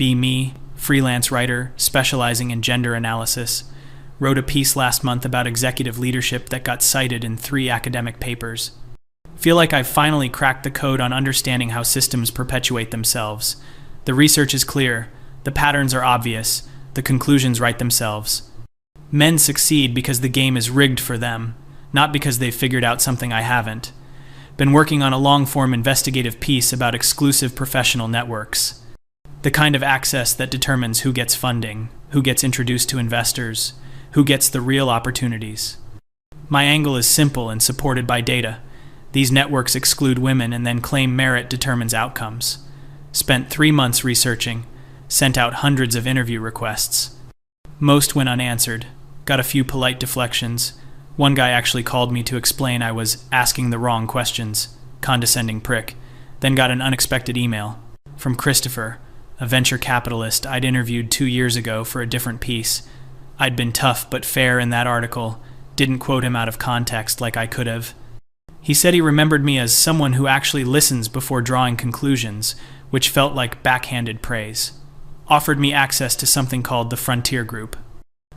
Be Me, freelance writer specializing in gender analysis, wrote a piece last month about executive leadership that got cited in 3 academic papers. Feel like I've finally cracked the code on understanding how systems perpetuate themselves. The research is clear, the patterns are obvious, the conclusions write themselves. Men succeed because the game is rigged for them, not because they've figured out something I haven't. Been working on a long-form investigative piece about exclusive professional networks. The kind of access that determines who gets funding, who gets introduced to investors, who gets the real opportunities. My angle is simple and supported by data. These networks exclude women and then claim merit determines outcomes. Spent 3 months researching, sent out hundreds of interview requests. Most went unanswered, got a few polite deflections. One guy actually called me to explain I was asking the wrong questions, condescending prick, then got an unexpected email from Christopher, a venture capitalist I'd interviewed 2 years ago for a different piece. I'd been tough but fair in that article, didn't quote him out of context like I could have. He said he remembered me as someone who actually listens before drawing conclusions, which felt like backhanded praise. Offered me access to something called the Frontier Group.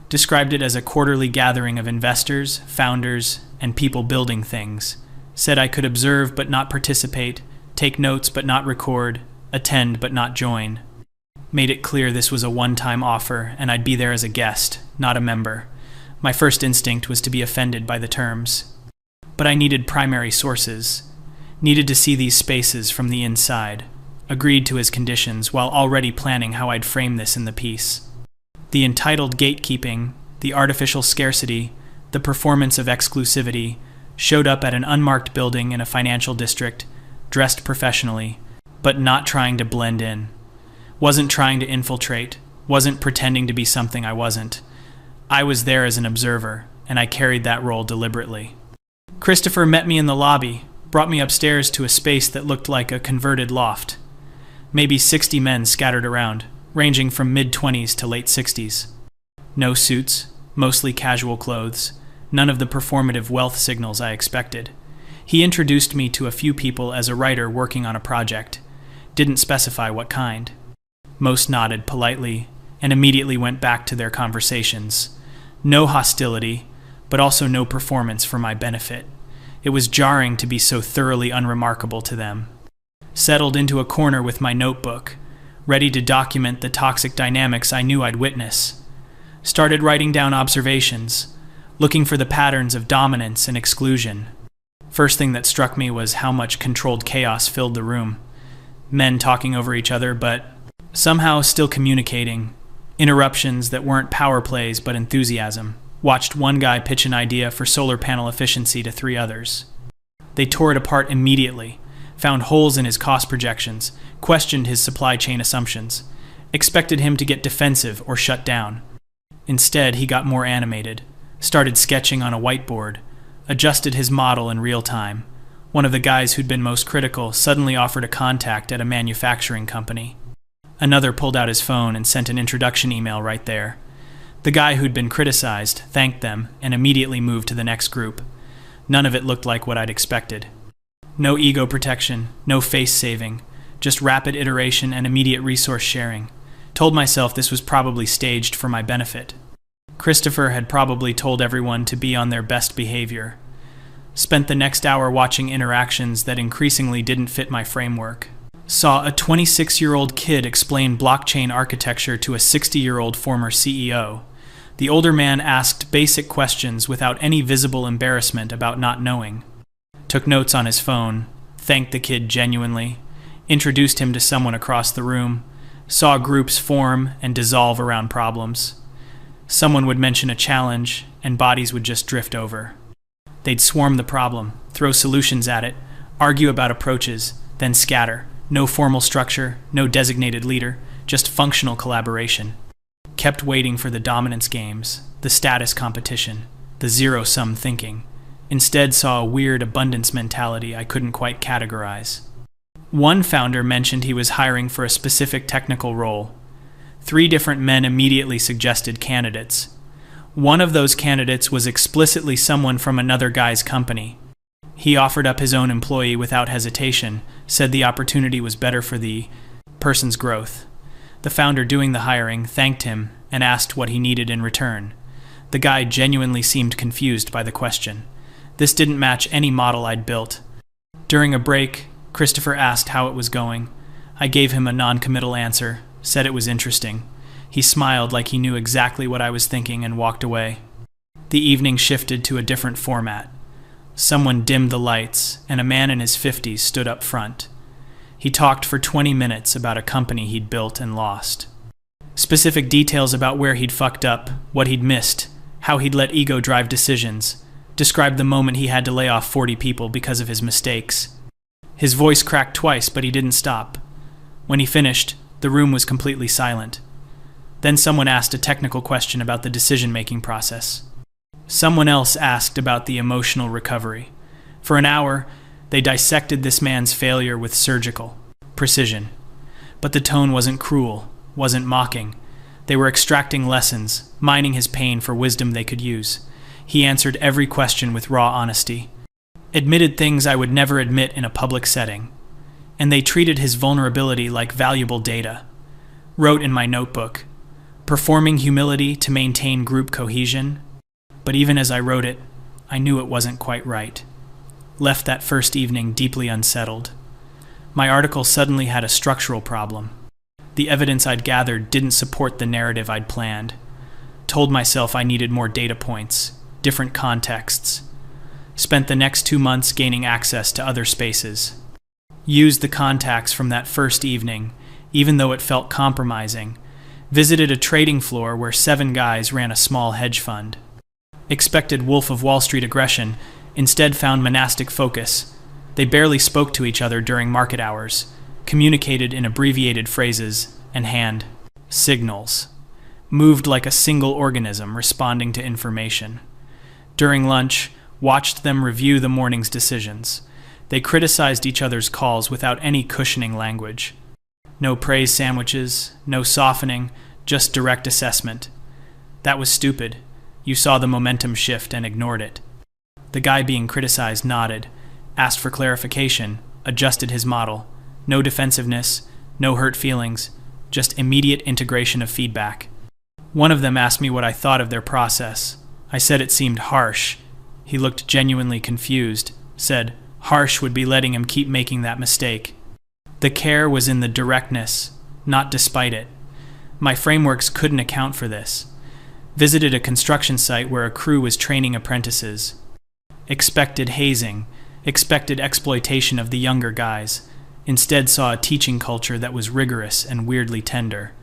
Described it as a quarterly gathering of investors, founders, and people building things. Said I could observe but not participate, take notes but not record, attend but not join. Made it clear this was a one-time offer and I'd be there as a guest, not a member. My first instinct was to be offended by the terms. But I needed primary sources. Needed to see these spaces from the inside. Agreed to his conditions while already planning how I'd frame this in the piece. The entitled gatekeeping, the artificial scarcity, the performance of exclusivity, showed up at an unmarked building in a financial district, dressed professionally, but not trying to blend in. Wasn't trying to infiltrate, wasn't pretending to be something I wasn't. I was there as an observer, and I carried that role deliberately. Christopher met me in the lobby, brought me upstairs to a space that looked like a converted loft. Maybe 60 men scattered around, ranging from mid-20s to late 60s. No suits, mostly casual clothes, none of the performative wealth signals I expected. He introduced me to a few people as a writer working on a project. Didn't specify what kind. Most nodded politely and immediately went back to their conversations. No hostility, but also no performance for my benefit. It was jarring to be so thoroughly unremarkable to them. Settled into a corner with my notebook, ready to document the toxic dynamics I knew I'd witness. Started writing down observations, looking for the patterns of dominance and exclusion. First thing that struck me was how much controlled chaos filled the room. Men talking over each other, but somehow still communicating. Interruptions that weren't power plays but enthusiasm. Watched one guy pitch an idea for solar panel efficiency to 3 others. They tore it apart immediately, found holes in his cost projections, questioned his supply chain assumptions, expected him to get defensive or shut down. Instead, he got more animated, started sketching on a whiteboard, adjusted his model in real time. One of the guys who'd been most critical suddenly offered a contact at a manufacturing company. Another pulled out his phone and sent an introduction email right there. The guy who'd been criticized thanked them and immediately moved to the next group. None of it looked like what I'd expected. No ego protection, no face saving, just rapid iteration and immediate resource sharing. Told myself this was probably staged for my benefit. Christopher had probably told everyone to be on their best behavior. Spent the next hour watching interactions that increasingly didn't fit my framework. Saw a 26-year-old kid explain blockchain architecture to a 60-year-old former CEO. The older man asked basic questions without any visible embarrassment about not knowing. Took notes on his phone, thanked the kid genuinely, introduced him to someone across the room, saw groups form and dissolve around problems. Someone would mention a challenge, and bodies would just drift over. They'd swarm the problem, throw solutions at it, argue about approaches, then scatter. No formal structure, no designated leader, just functional collaboration. Kept waiting for the dominance games, the status competition, the zero-sum thinking. Instead saw a weird abundance mentality I couldn't quite categorize. One founder mentioned he was hiring for a specific technical role. 3 different men immediately suggested candidates. One of those candidates was explicitly someone from another guy's company. He offered up his own employee without hesitation, said the opportunity was better for the person's growth. The founder doing the hiring thanked him and asked what he needed in return. The guy genuinely seemed confused by the question. This didn't match any model I'd built. During a break, Christopher asked how it was going. I gave him a non-committal answer, said it was interesting. He smiled like he knew exactly what I was thinking and walked away. The evening shifted to a different format. Someone dimmed the lights, and a man in his 50s stood up front. He talked for 20 minutes about a company he'd built and lost. Specific details about where he'd fucked up, what he'd missed, how he'd let ego drive decisions, described the moment he had to lay off 40 people because of his mistakes. His voice cracked twice, but he didn't stop. When he finished, the room was completely silent. Then someone asked a technical question about the decision-making process. Someone else asked about the emotional recovery. For an hour, they dissected this man's failure with surgical precision. But the tone wasn't cruel, wasn't mocking. They were extracting lessons, mining his pain for wisdom they could use. He answered every question with raw honesty. Admitted things I would never admit in a public setting. And they treated his vulnerability like valuable data. Wrote in my notebook, performing humility to maintain group cohesion. But even as I wrote it, I knew it wasn't quite right. Left that first evening deeply unsettled. My article suddenly had a structural problem. The evidence I'd gathered didn't support the narrative I'd planned. Told myself I needed more data points, different contexts. Spent the next 2 months gaining access to other spaces. Used the contacts from that first evening, even though it felt compromising. Visited a trading floor where 7 guys ran a small hedge fund. Expected Wolf of Wall Street aggression, instead found monastic focus. They barely spoke to each other during market hours, communicated in abbreviated phrases and hand signals. Moved like a single organism responding to information. During lunch, watched them review the morning's decisions. They criticized each other's calls without any cushioning language. No praise sandwiches, no softening, just direct assessment. That was stupid. You saw the momentum shift and ignored it. The guy being criticized nodded, asked for clarification, adjusted his model. No defensiveness, no hurt feelings, just immediate integration of feedback. One of them asked me what I thought of their process. I said it seemed harsh. He looked genuinely confused, said harsh would be letting him keep making that mistake. The care was in the directness, not despite it. My frameworks couldn't account for this. Visited a construction site where a crew was training apprentices. Expected hazing, expected exploitation of the younger guys. Instead saw a teaching culture that was rigorous and weirdly tender.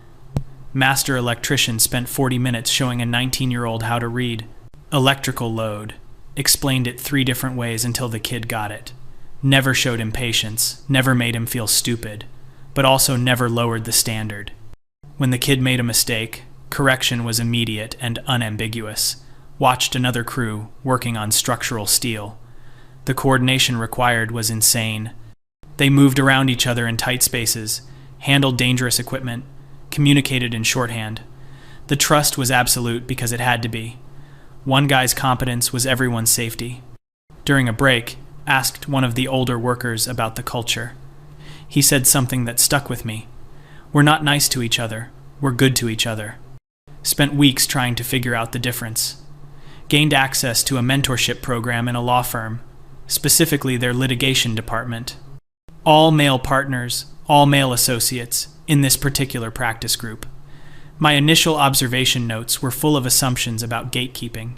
Master electrician spent 40 minutes showing a 19-year-old how to read. Electrical load. Explained it 3 different ways until the kid got it. Never showed him patience, never made him feel stupid, but also never lowered the standard. When the kid made a mistake, correction was immediate and unambiguous. Watched another crew working on structural steel. The coordination required was insane. They moved around each other in tight spaces, handled dangerous equipment, communicated in shorthand. The trust was absolute because it had to be. One guy's competence was everyone's safety. During a break, asked one of the older workers about the culture. He said something that stuck with me. We're not nice to each other, we're good to each other. Spent weeks trying to figure out the difference. Gained access to a mentorship program in a law firm, specifically their litigation department. All male partners, all male associates, in this particular practice group. My initial observation notes were full of assumptions about gatekeeping.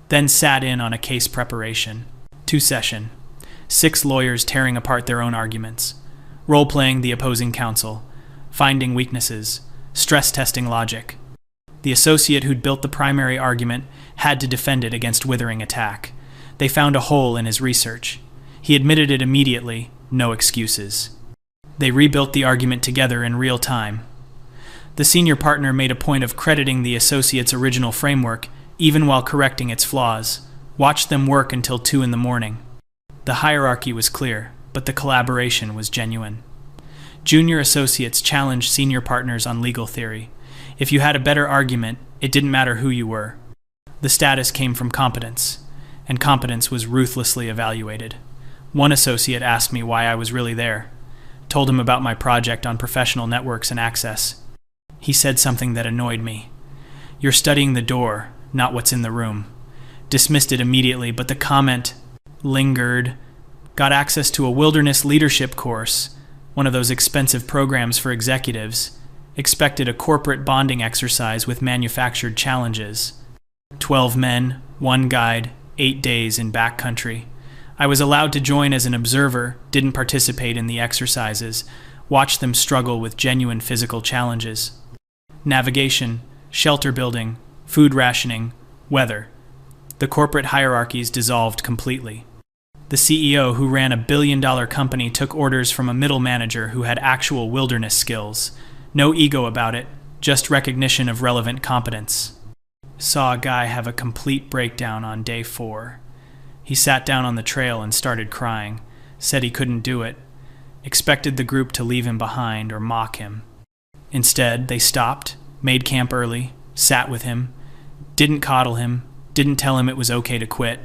Then sat in on a case preparation. 2-session. 6 lawyers tearing apart their own arguments. Role-playing the opposing counsel. Finding weaknesses. Stress-testing logic. The associate who'd built the primary argument had to defend it against withering attack. They found a hole in his research. He admitted it immediately, no excuses. They rebuilt the argument together in real time. The senior partner made a point of crediting the associate's original framework, even while correcting its flaws. Watched them work until 2 a.m. The hierarchy was clear, but the collaboration was genuine. Junior associates challenged senior partners on legal theory. If you had a better argument, it didn't matter who you were. The status came from competence, and competence was ruthlessly evaluated. One associate asked me why I was really there. Told him about my project on professional networks and access. He said something that annoyed me. "You're studying the door, not what's in the room." Dismissed it immediately, but the comment lingered. Got access to a wilderness leadership course, one of those expensive programs for executives. Expected a corporate bonding exercise with manufactured challenges. 12 men, 1 guide, 8 days in backcountry. I was allowed to join as an observer, didn't participate in the exercises, watched them struggle with genuine physical challenges. Navigation, shelter building, food rationing, weather. The corporate hierarchies dissolved completely. The CEO who ran a billion-dollar company took orders from a middle manager who had actual wilderness skills. No ego about it, just recognition of relevant competence. Saw a guy have a complete breakdown on day 4. He sat down on the trail and started crying, said he couldn't do it, expected the group to leave him behind or mock him. Instead, they stopped, made camp early, sat with him, didn't coddle him, didn't tell him it was okay to quit.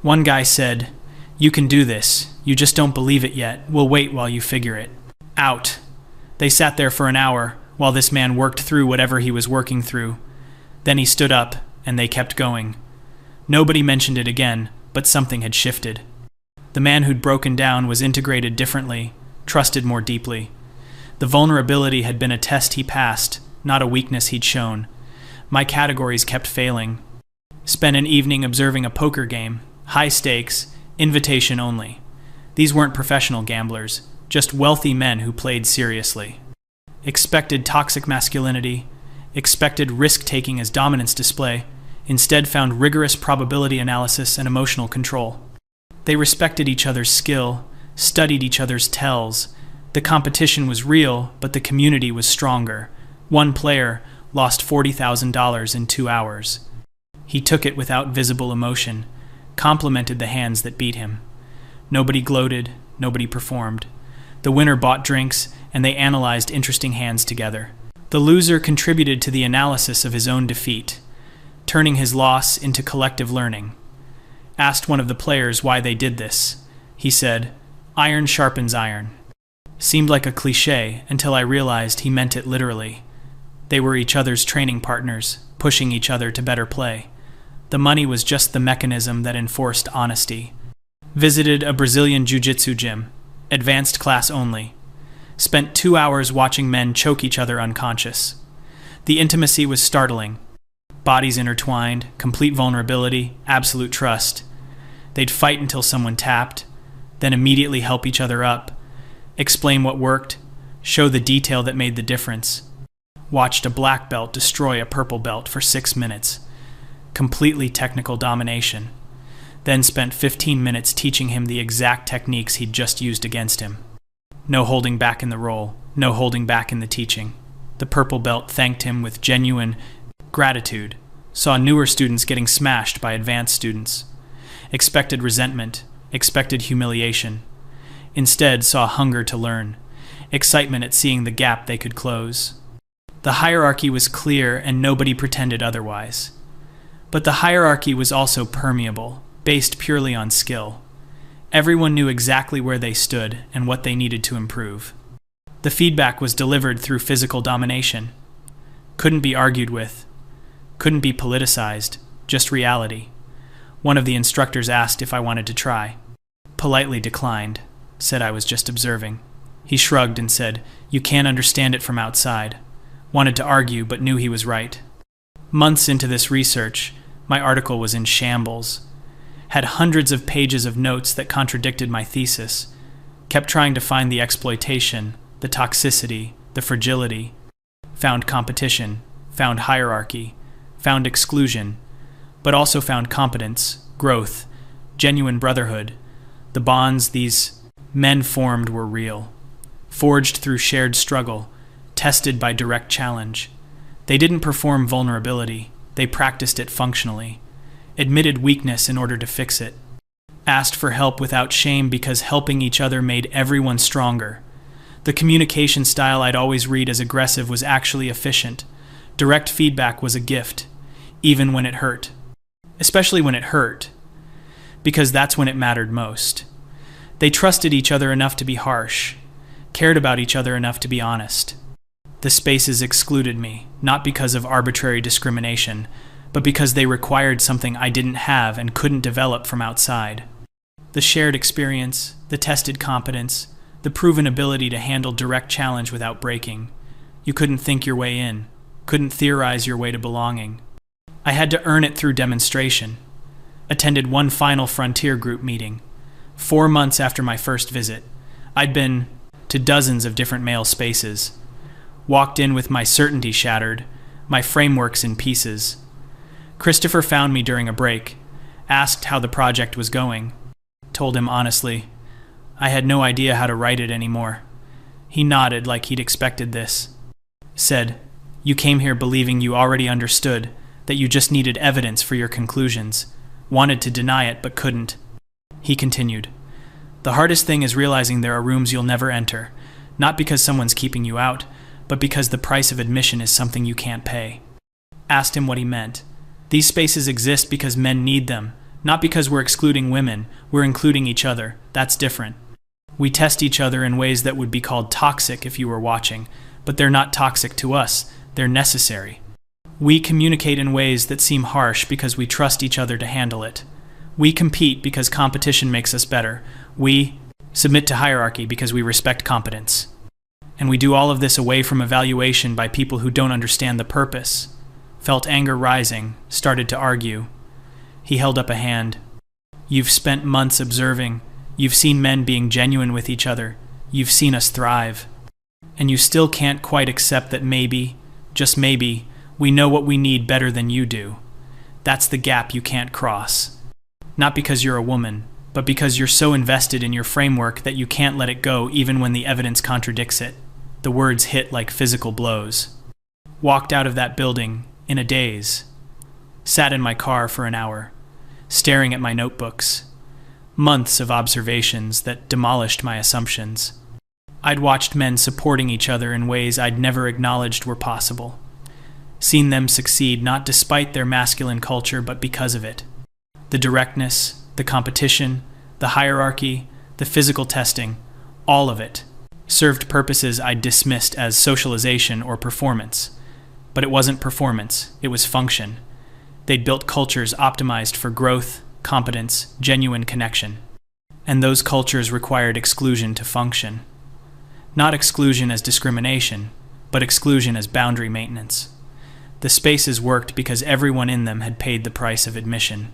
One guy said, "You can do this, you just don't believe it yet, we'll wait while you figure it out." They sat there for an hour while this man worked through whatever he was working through. Then he stood up, and they kept going. Nobody mentioned it again, but something had shifted. The man who'd broken down was integrated differently, trusted more deeply. The vulnerability had been a test he passed, not a weakness he'd shown. My categories kept failing. Spent an evening observing a poker game, high stakes, invitation only. These weren't professional gamblers, just wealthy men who played seriously. Expected toxic masculinity, expected risk-taking as dominance display, instead found rigorous probability analysis and emotional control. They respected each other's skill, studied each other's tells. The competition was real, but the community was stronger. One player lost $40,000 in 2 hours. He took it without visible emotion, complimented the hands that beat him. Nobody gloated, nobody performed. The winner bought drinks, and they analyzed interesting hands together. The loser contributed to the analysis of his own defeat, turning his loss into collective learning. Asked one of the players why they did this. He said, "Iron sharpens iron." Seemed like a cliché until I realized he meant it literally. They were each other's training partners, pushing each other to better play. The money was just the mechanism that enforced honesty. Visited a Brazilian jiu-jitsu gym, advanced class only. Spent 2 hours watching men choke each other unconscious. The intimacy was startling. Bodies intertwined, complete vulnerability, absolute trust. They'd fight until someone tapped, then immediately help each other up, explain what worked, show the detail that made the difference. Watched a black belt destroy a purple belt for 6 minutes. Completely technical domination. Then spent 15 minutes teaching him the exact techniques he'd just used against him. No holding back in the role, no holding back in the teaching. The purple belt thanked him with genuine gratitude. Saw newer students getting smashed by advanced students. Expected resentment, expected humiliation. Instead saw hunger to learn, excitement at seeing the gap they could close. The hierarchy was clear and nobody pretended otherwise. But the hierarchy was also permeable, based purely on skill. Everyone knew exactly where they stood and what they needed to improve. The feedback was delivered through physical domination. Couldn't be argued with. Couldn't be politicized, just reality. One of the instructors asked if I wanted to try. Politely declined, said I was just observing. He shrugged and said, "You can't understand it from outside." Wanted to argue, but knew he was right. Months into this research, my article was in shambles. Had hundreds of pages of notes that contradicted my thesis. Kept trying to find the exploitation, the toxicity, the fragility. Found competition, found hierarchy, found exclusion, but also found competence, growth, genuine brotherhood. The bonds these men formed were real, forged through shared struggle, tested by direct challenge. They didn't perform vulnerability, they practiced it functionally, admitted weakness in order to fix it, asked for help without shame because helping each other made everyone stronger. The communication style I'd always read as aggressive was actually efficient. Direct feedback was a gift, even when it hurt. Especially when it hurt, because that's when it mattered most. They trusted each other enough to be harsh, cared about each other enough to be honest. The spaces excluded me, not because of arbitrary discrimination, but because they required something I didn't have and couldn't develop from outside. The shared experience, the tested competence, the proven ability to handle direct challenge without breaking. You couldn't think your way in, couldn't theorize your way to belonging. I had to earn it through demonstration. Attended one final frontier group meeting. 4 months after my first visit, I'd been to dozens of different male spaces. Walked in with my certainty shattered, my frameworks in pieces. Christopher found me during a break, asked how the project was going. Told him honestly, I had no idea how to write it anymore. He nodded like he'd expected this. Said, you came here believing you already understood, that you just needed evidence for your conclusions. Wanted to deny it but couldn't. He continued, the hardest thing is realizing there are rooms you'll never enter, not because someone's keeping you out, but because the price of admission is something you can't pay. Asked him what he meant. These spaces exist because men need them, not because we're excluding women, we're including each other. That's different. We test each other in ways that would be called toxic if you were watching, but they're not toxic to us, they're necessary. We communicate in ways that seem harsh because we trust each other to handle it. We compete because competition makes us better. We submit to hierarchy because we respect competence. And we do all of this away from evaluation by people who don't understand the purpose. Felt anger rising, started to argue. He held up a hand. You've spent months observing. You've seen men being genuine with each other. You've seen us thrive. And you still can't quite accept that maybe, just maybe, we know what we need better than you do. That's the gap you can't cross. Not because you're a woman, but because you're so invested in your framework that you can't let it go even when the evidence contradicts it. The words hit like physical blows. Walked out of that building in a daze. Sat in my car for an hour, staring at my notebooks. Months of observations that demolished my assumptions. I'd watched men supporting each other in ways I'd never acknowledged were possible. Seen them succeed not despite their masculine culture, but because of it. The directness, the competition, the hierarchy, the physical testing, all of it, served purposes I'd dismissed as socialization or performance. But it wasn't performance, it was function. They'd built cultures optimized for growth, competence, genuine connection. And those cultures required exclusion to function. Not exclusion as discrimination, but exclusion as boundary maintenance. The spaces worked because everyone in them had paid the price of admission.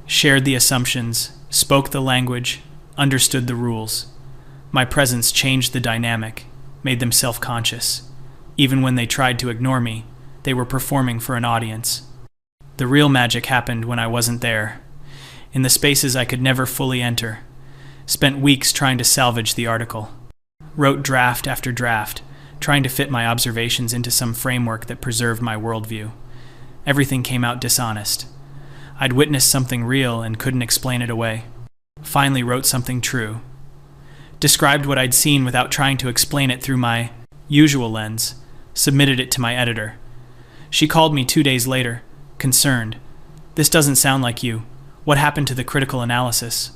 Shared the assumptions, spoke the language, understood the rules. My presence changed the dynamic, made them self-conscious. Even when they tried to ignore me, they were performing for an audience. The real magic happened when I wasn't there, in the spaces I could never fully enter. Spent weeks trying to salvage the article. Wrote draft after draft, trying to fit my observations into some framework that preserved my worldview. Everything came out dishonest. I'd witnessed something real and couldn't explain it away. Finally wrote something true. Described what I'd seen without trying to explain it through my usual lens. Submitted it to my editor. She called me 2 days later, concerned. This doesn't sound like you. What happened to the critical analysis?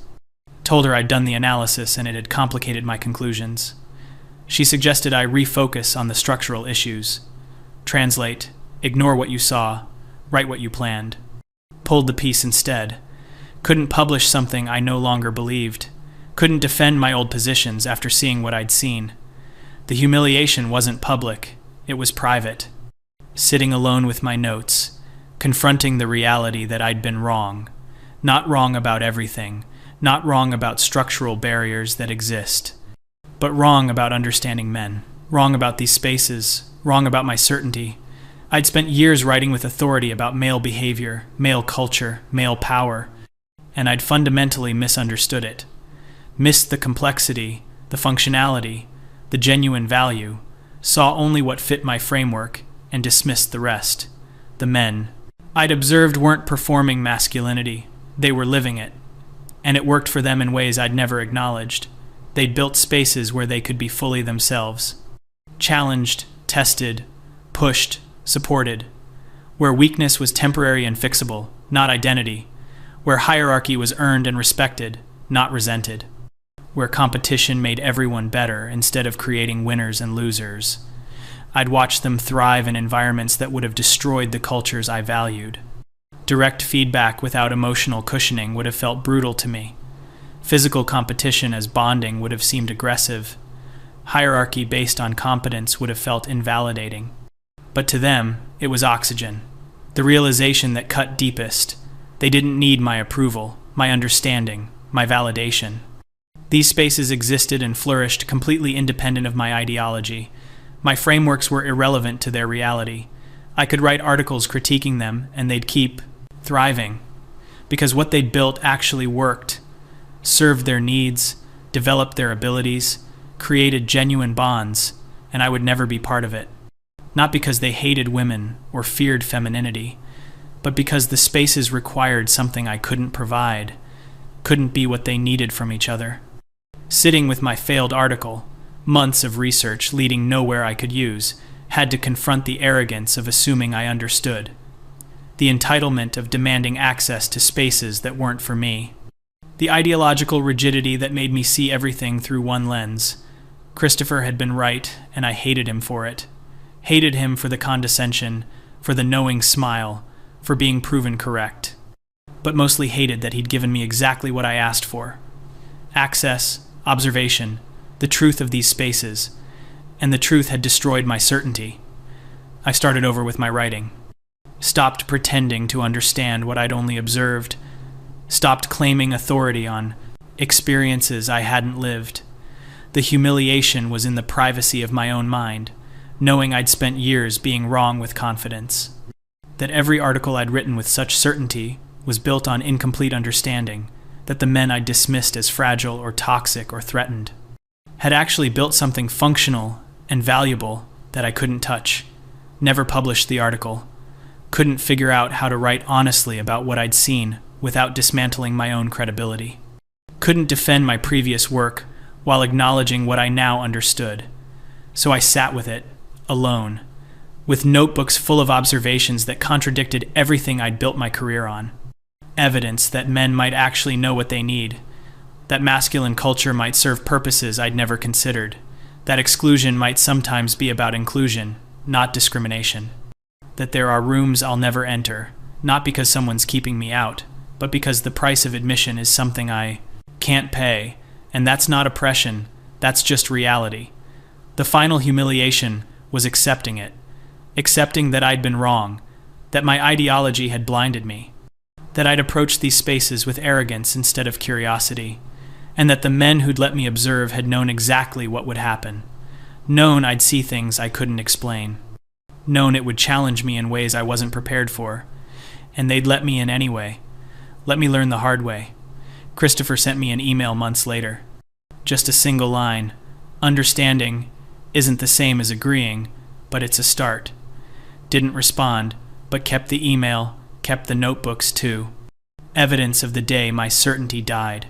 Told her I'd done the analysis and it had complicated my conclusions. She suggested I refocus on the structural issues. Translate, ignore what you saw, write what you planned. Pulled the piece instead. Couldn't publish something I no longer believed. Couldn't defend my old positions after seeing what I'd seen. The humiliation wasn't public, it was private. Sitting alone with my notes, confronting the reality that I'd been wrong. Not wrong about everything, not wrong about structural barriers that exist, but wrong about understanding men, wrong about these spaces, wrong about my certainty. I'd spent years writing with authority about male behavior, male culture, male power, and I'd fundamentally misunderstood it. Missed the complexity, the functionality, the genuine value, saw only what fit my framework, and dismissed the rest. The men I'd observed weren't performing masculinity, they were living it. And it worked for them in ways I'd never acknowledged. They'd built spaces where they could be fully themselves. Challenged, tested, pushed, supported. Where weakness was temporary and fixable, not identity. Where hierarchy was earned and respected, not resented. Where competition made everyone better instead of creating winners and losers. I'd watched them thrive in environments that would have destroyed the cultures I valued. Direct feedback without emotional cushioning would have felt brutal to me. Physical competition as bonding would have seemed aggressive. Hierarchy based on competence would have felt invalidating. But to them, it was oxygen. The realization that cut deepest. They didn't need my approval, my understanding, my validation. These spaces existed and flourished completely independent of my ideology. My frameworks were irrelevant to their reality. I could write articles critiquing them, and they'd keep thriving. Because what they'd built actually worked, served their needs, developed their abilities, created genuine bonds, and I would never be part of it. Not because they hated women or feared femininity, but because the spaces required something I couldn't provide, couldn't be what they needed from each other. Sitting with my failed article, months of research leading nowhere I could use, had to confront the arrogance of assuming I understood, the entitlement of demanding access to spaces that weren't for me, the ideological rigidity that made me see everything through one lens. Christopher had been right, and I hated him for it. Hated him for the condescension, for the knowing smile, for being proven correct. But mostly hated that he'd given me exactly what I asked for. Access, observation, the truth of these spaces, and the truth had destroyed my certainty. I started over with my writing. Stopped pretending to understand what I'd only observed. Stopped claiming authority on experiences I hadn't lived. The humiliation was in the privacy of my own mind, knowing I'd spent years being wrong with confidence. That every article I'd written with such certainty was built on incomplete understanding, that the men I'd dismissed as fragile or toxic or threatened had actually built something functional and valuable that I couldn't touch. Never published the article. Couldn't figure out how to write honestly about what I'd seen without dismantling my own credibility. Couldn't defend my previous work while acknowledging what I now understood. So I sat with it, alone, with notebooks full of observations that contradicted everything I'd built my career on. Evidence that men might actually know what they need, that masculine culture might serve purposes I'd never considered, that exclusion might sometimes be about inclusion, not discrimination, that there are rooms I'll never enter, not because someone's keeping me out, but because the price of admission is something I can't pay, and that's not oppression, that's just reality. The final humiliation was accepting it, accepting that I'd been wrong, that my ideology had blinded me, that I'd approached these spaces with arrogance instead of curiosity, and that the men who'd let me observe had known exactly what would happen, known I'd see things I couldn't explain, known it would challenge me in ways I wasn't prepared for, and they'd let me in anyway, let me learn the hard way. Christopher sent me an email months later. Just a single line. Understanding isn't the same as agreeing, but it's a start. Didn't respond, but kept the email, kept the notebooks too. Evidence of the day my certainty died,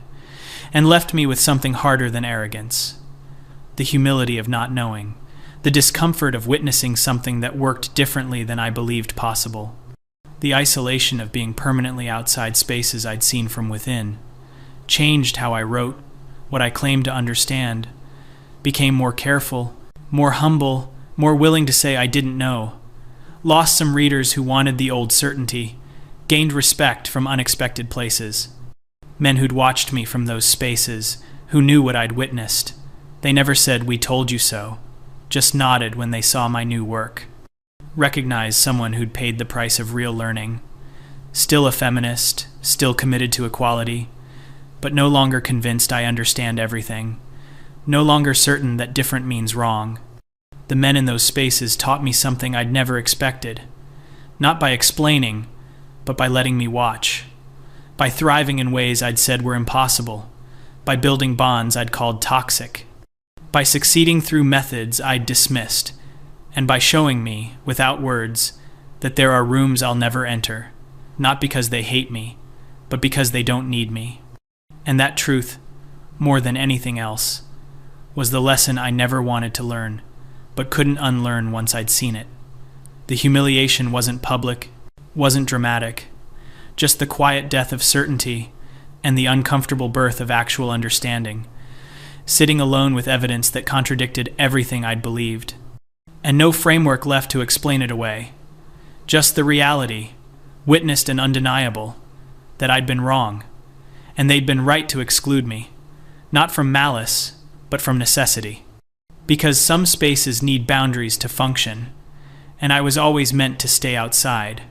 and left me with something harder than arrogance. The humility of not knowing, the discomfort of witnessing something that worked differently than I believed possible. The isolation of being permanently outside spaces I'd seen from within. Changed how I wrote, what I claimed to understand. Became more careful, more humble, more willing to say I didn't know. Lost some readers who wanted the old certainty. Gained respect from unexpected places. Men who'd watched me from those spaces, who knew what I'd witnessed. They never said, "We told you so," just nodded when they saw my new work. Recognized someone who'd paid the price of real learning. Still a feminist, still committed to equality, but no longer convinced I understand everything. No longer certain that different means wrong. The men in those spaces taught me something I'd never expected. Not by explaining, but by letting me watch. By thriving in ways I'd said were impossible. By building bonds I'd called toxic. By succeeding through methods I'd dismissed. And by showing me, without words, that there are rooms I'll never enter, not because they hate me, but because they don't need me. And that truth, more than anything else, was the lesson I never wanted to learn, but couldn't unlearn once I'd seen it. The humiliation wasn't public, wasn't dramatic, just the quiet death of certainty and the uncomfortable birth of actual understanding, sitting alone with evidence that contradicted everything I'd believed. and no framework left to explain it away. Just the reality, witnessed and undeniable, that I'd been wrong, and they'd been right to exclude me, not from malice, but from necessity. Because some spaces need boundaries to function, and I was always meant to stay outside.